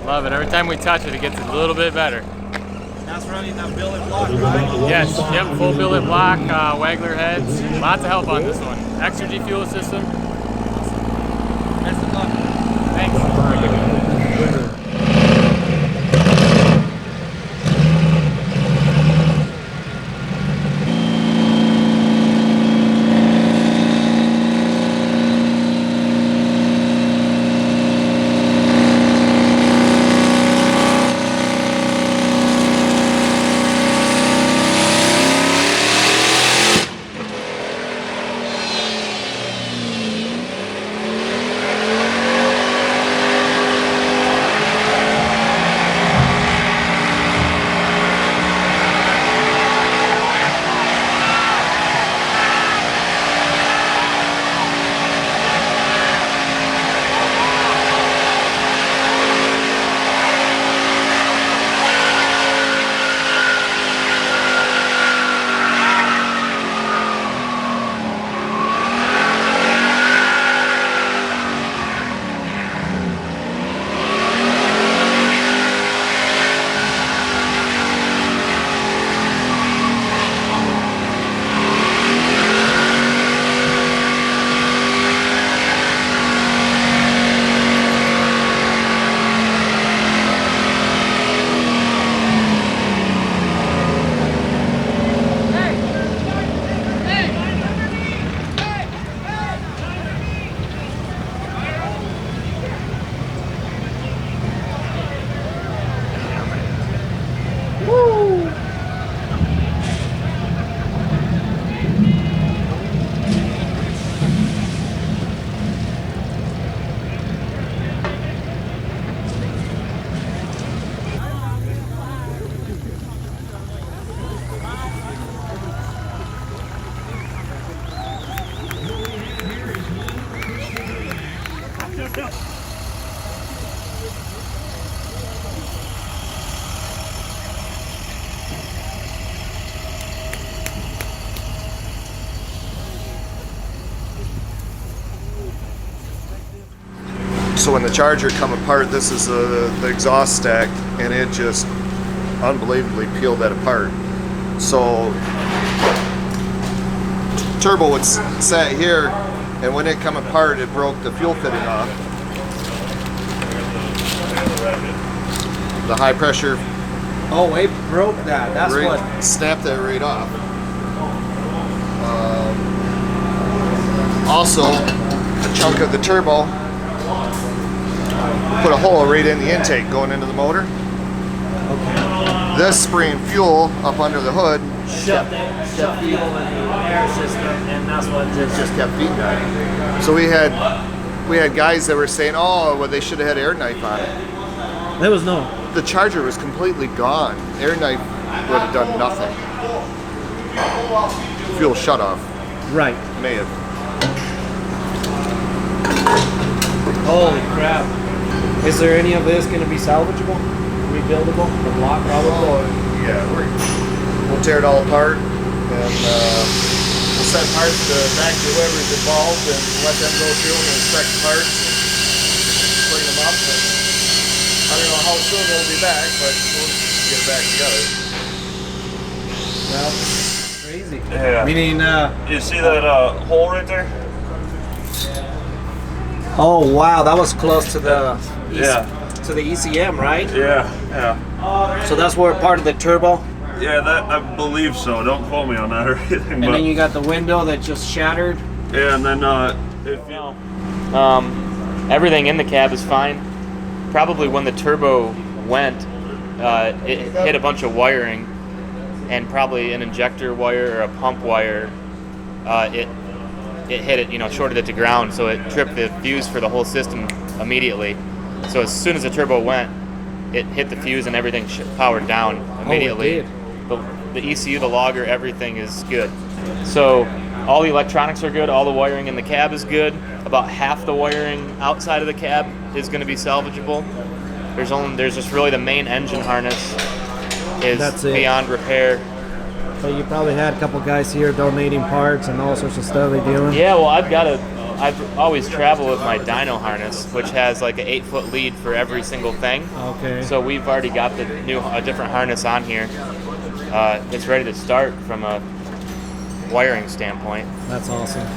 Love it. Every time we touch it, it gets a little bit better. That's running that billet block, right? Yes, yep, full billet block, Waggler heads. Lots of help on this one. Exergy fuel system. Best of luck. Thanks. So when the charger come apart, this is the exhaust stack, and it just unbelievably peeled that apart. So turbo would sat here, and when it come apart, it broke the fuel fitting off. The high pressure. Oh, it broke that. That's right, what snapped that right off. Also, a chunk of the turbo put a hole right in the intake going into the motor. okay. This spraying fuel up under the hood Shut fuel in the air system, and that's what just kept feeding that. So we had guys that were saying, oh, well, they should have had air knife on it. There was no. The charger was completely gone. Air knife would have done nothing. Fuel shut off. Right. May have. Holy crap. Is there any of this going to be salvageable? Rebuildable? The block probably? Yeah, we'll tear it all apart, and we'll send parts back to whoever's involved and let them go through and inspect the parts and clean them up. And I don't know how soon they'll be back, but we'll get it back together. Well, crazy. Yeah. Meaning, You see that hole right there? oh wow, that was close to the Yeah. to the ECM, right? Yeah, yeah. So that's where part of the turbo. Yeah, that I believe so. Don't quote me on that or anything. And But then you got the window that just shattered. yeah, and then if you Everything in the cab is fine. Probably when the turbo went, it hit a bunch of wiring, and probably an injector wire or a pump wire. It hit it, shorted it to ground, so it tripped the fuse for the whole system immediately. So as soon as the turbo went, it hit the fuse and everything powered down immediately. The ECU, the logger, everything is good. So all the electronics are good, all the wiring in the cab is good. About half the wiring outside of the cab is going to be salvageable. There's just really the main engine harness is That's it. beyond repair. So you probably had a couple guys here donating parts and all sorts of stuff they doing. Yeah, well, I've got I've always traveled with my Dyno harness, which has like an 8-foot lead for every single thing. Okay. So we've already got a different harness on here. It's ready to start from a wiring standpoint. That's awesome.